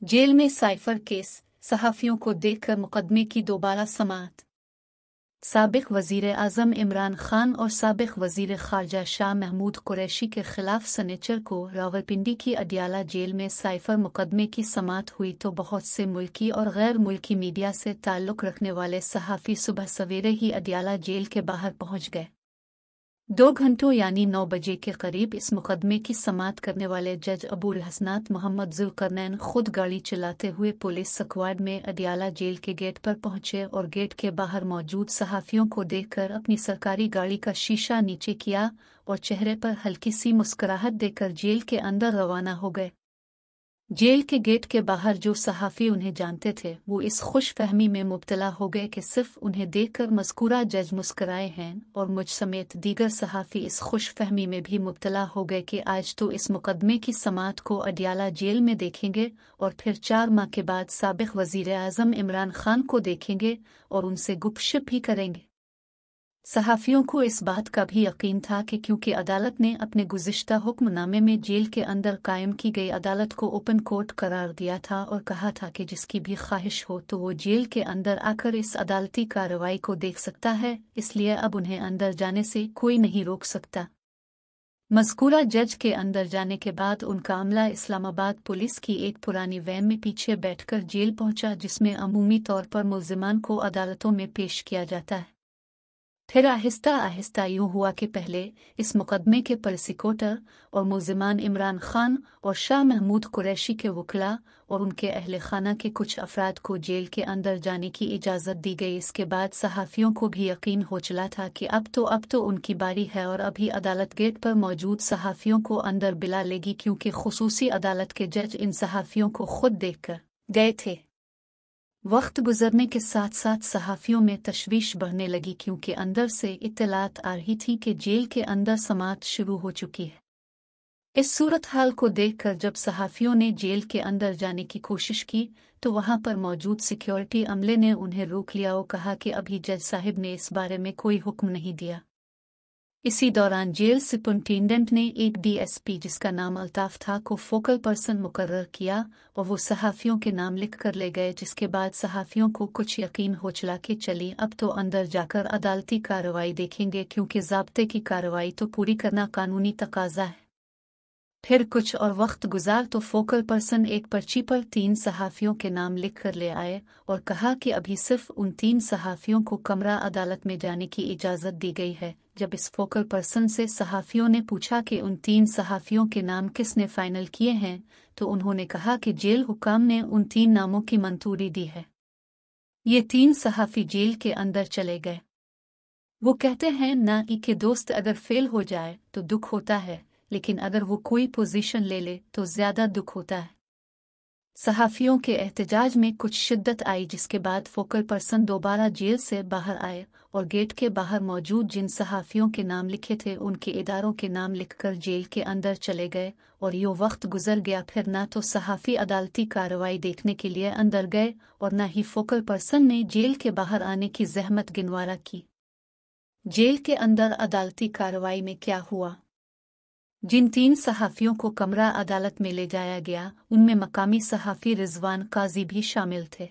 Jail में cipher case, सहाफ़ियों को देखकर मुकदमे की दोबारा समाअत। साबिक़ वज़ीर-ए-आज़म इमरान खान और साबिक़ वज़ीर ख़ारजा शाह महमूद कुरैशी के ख़िलाफ़ शनिचर को रावलपिंडी की अडियाला जेल में साइफर मुकदमे की समाअत हुई तो बहुत से मुल्की और गैर मुल्की मीडिया से ताल्लुक़ रखने वाले सहाफ़ी सुबह सवेरे ही अडियाला जेल के बाहर पहुँच गए। 2 घंटों यानी 9 बजे के करीब इस मुकदमे की समाअत करने वाले जज अबू हसनात मोहम्मद जुल्करनैन खुद गाड़ी चलाते हुए पुलिस स्क्वाड में अडियाला जेल के गेट पर पहुंचे और गेट के बाहर मौजूद सहाफ़ियों को देखकर अपनी सरकारी गाड़ी का शीशा नीचे किया और चेहरे पर हल्की सी मुस्कुराहट देकर जेल के अंदर रवाना हो गए। जेल के गेट के बाहर जो सहाफ़ी उन्हें जानते थे वो इस खुशफहमी में मुब्तला हो गए कि सिर्फ उन्हें देखकर मज़कूरा जज मुस्कराए हैं और मुझ समेत दीगर सहाफ़ी इस खुशफहमी में भी मुब्तला हो गए कि आज तो इस मुकदमे की समाअत को अडियाला जेल में देखेंगे और फिर 4 माह के बाद साबिक़ वज़ीर-ए-आज़म इमरान खान को देखेंगे और उनसे गुपशप भी करेंगे। सहाफ़ियों को इस बात का भी यकीन था कि क्योंकि अदालत ने अपने गुज़िश्ता हुक्मनामे में जेल के अंदर कायम की गई अदालत को ओपन कोर्ट करार दिया था और कहा था कि जिसकी भी ख्वाहिश हो तो वो जेल के अंदर आकर इस अदालती कार्रवाई को देख सकता है, इसलिए अब उन्हें अंदर जाने से कोई नहीं रोक सकता। मज़कूरा जज के अंदर जाने के बाद उनका अमला इस्लामाबाद पुलिस की एक पुरानी वैन में पीछे बैठकर जेल पहुंचा, जिसमें अमूमी तौर पर मुल्ज़िमान को अदालतों में पेश किया जाता है। फिर आहिस्ता आहिस्ता यूँ हुआ कि पहले इस मुकदमे के प्रोसिक्यूटर और मुल्ज़िमान इमरान खान और शाह महमूद कुरैशी के वकला और उनके अहले खाना के कुछ अफराद को जेल के अंदर जाने की इजाज़त दी गई। इसके बाद सहाफ़ियों को भी यकीन हो चला था कि अब तो उनकी बारी है और अभी अदालत गेट पर मौजूद सहाफ़ियों को अंदर बुला लेगी, क्योंकि खुसूसी अदालत के जज इन सहाफ़ियों को खुद देखकर गए थे। वक्त गुजरने के साथ साथ सहाफ़ियों में तशवीश बढ़ने लगी, क्योंकि अंदर से इत्तलात आ रही थी कि जेल के अंदर समाअत शुरू हो चुकी है। इस सूरत हाल को देखकर जब सहाफ़ियों ने जेल के अंदर जाने की कोशिश की तो वहां पर मौजूद सिक्योरिटी अमले ने उन्हें रोक लिया और कहा कि अभी जज साहिब ने इस बारे में कोई हुक्म नहीं दिया। इसी दौरान जेल सुपरिटेंडेंट ने एक DSP जिसका नाम अल्ताफ था को फोकल पर्सन मुकर्रर किया और वो सहाफ़ियों के नाम लिख कर ले गए, जिसके बाद सहाफ़ियों को कुछ यकीन हो चला कि चलिए अब तो अंदर जाकर अदालती कार्रवाई देखेंगे, क्योंकि ज़ाब्ते की कार्रवाई तो पूरी करना कानूनी तकाज़ा है। फिर कुछ और वक्त गुजार तो फोकल पर्सन एक पर्ची पर 3 सहाफ़ियों के नाम लिख कर ले आए और कहा कि अभी सिर्फ उन 3 सहाफ़ियों को कमरा अदालत में जाने की इजाज़त दी गई है। जब इस फोकल पर्सन से सहाफ़ियों ने पूछा कि उन 3 सहाफ़ियों के नाम किसने फाइनल किए हैं तो उन्होंने कहा कि जेल हुकाम ने उन 3 नामों की मंजूरी दी है। ये 3 सहाफ़ी जेल के अंदर चले गए। वो कहते हैं ना कि दोस्त अगर फेल हो जाए तो दुख होता है, लेकिन अगर वो कोई पोजीशन ले ले तो ज़्यादा दुख होता है। सहाफ़ियों के एहतजाज में कुछ शिद्दत आई, जिसके बाद फोकल पर्सन दोबारा जेल से बाहर आए और गेट के बाहर मौजूद जिन सहाफ़ियों के नाम लिखे थे उनके इदारों के नाम लिखकर जेल के अंदर चले गए और यूँ वक्त गुजर गया। फिर ना तो सहाफ़ी अदालती कार्रवाई देखने के लिए अंदर गए और न ही फोकल पर्सन ने जेल के बाहर आने की ज़हमत गिनवारा की। जेल के अंदर अदालती कार्रवाई में क्या हुआ? जिन 3 सहाफ़ियों को कमरा अदालत में ले जाया गया उनमें मकामी सहाफ़ी रिजवान काजी भी शामिल थे।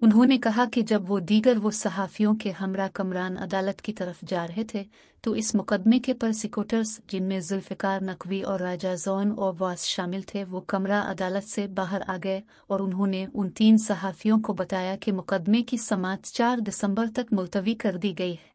उन्होंने कहा कि जब वो सहाफ़ियों के हमरा कमरान अदालत की तरफ जा रहे थे तो इस मुकदमे के प्रोसिक्यूटर्स, जिनमें जुल्फ़िकार नकवी और राजा ज़ौन और वास शामिल थे, वो कमरा अदालत से बाहर आ गए और उन्होंने उन 3 सहाफ़ियों को बताया कि मुकदमे की समाअत 4 दिसंबर तक मुलतवी कर दी गई है।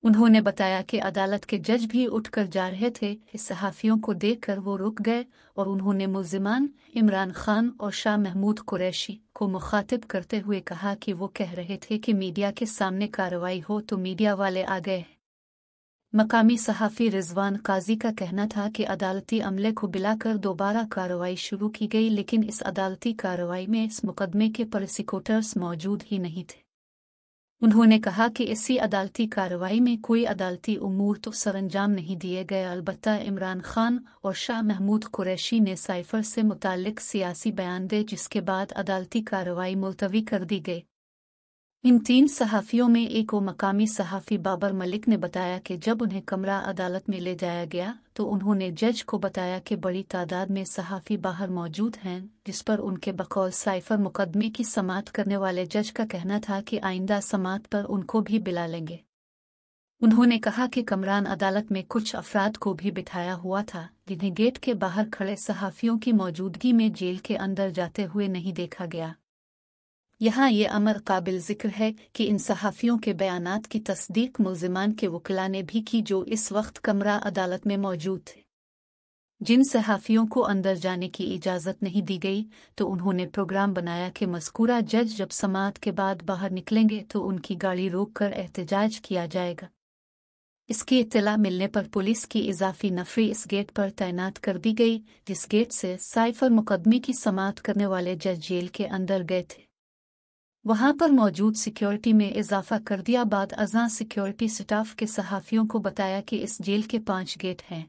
उन्होंने बताया कि अदालत के जज भी उठकर जा रहे थे। इस सहाफ़ियों को देखकर वो रुक गए और उन्होंने मुल्ज़िमान इमरान खान और शाह महमूद कुरैशी को मुखातिब करते हुए कहा कि वो कह रहे थे कि मीडिया के सामने कार्रवाई हो तो मीडिया वाले आ गए। मकामी सहाफ़ी रिजवान काजी का कहना था कि अदालती अमले को बुलाकर दोबारा कार्रवाई शुरू की गई, लेकिन इस अदालती कार्रवाई में इस मुकदमे के प्रोसिक्यूटर्स मौजूद ही नहीं थे। उन्होंने कहा कि इसी अदालती कार्रवाई में कोई अदालती उमूर तो सरंजाम नहीं दिए गए, अलबत्ता इमरान खान और शाह महमूद कुरैशी ने साइफर से मुताल्लिक सियासी बयान दे, जिसके बाद अदालती कार्रवाई मुलतवी कर दी गई। ان 3 صحافیوں میں ایک کو مقامی صحافی بابر ملک نے بتایا کہ جب انہیں کمرہ عدالت میں لے جایا گیا تو انہوں نے جج کو بتایا کہ بڑی تعداد میں صحافی باہر موجود ہیں، جس پر ان کے بقول سائفر مقدمے کی سماعت کرنے والے جج کا کہنا تھا کہ آئندہ سماعت پر ان کو بھی بلا لیں گے۔ انہوں نے کہا کہ کمران عدالت میں کچھ افراد کو بھی بٹھایا ہوا تھا جنہیں گیٹ کے باہر کھڑے صحافیوں کی موجودگی میں جیل کے اندر جاتے ہوئے نہیں دیکھا گیا۔ یہاں یہ امر قابل ذکر ہے کہ ان صحافیوں کے بیانات کی تصدیق ملزمان کے وکلاء نے بھی کی جو اس وقت کمرہ عدالت میں موجود تھے۔ جن صحافیوں کو اندر جانے کی اجازت نہیں دی گئی تو انہوں نے پروگرام بنایا کہ مذکورہ جج جب سماعت کے بعد باہر نکلیں گے تو ان کی گاڑی روک کر احتجاج کیا جائے گا۔ اس کی اطلاع ملنے پر پولیس کی اضافی نفری اس گیٹ پر تعینات کر دی گئی جس گیٹ سے سائفر مقدمے کی سماعت کرنے والے جج جیل کے اندر گئے تھے۔ وہاں پر موجود سیکیورٹی میں اضافہ کر دیا۔ بعد ازاں سیکیورٹی سٹاف کے صحافیوں کو بتایا کہ اس جیل کے 5 گیٹ ہیں۔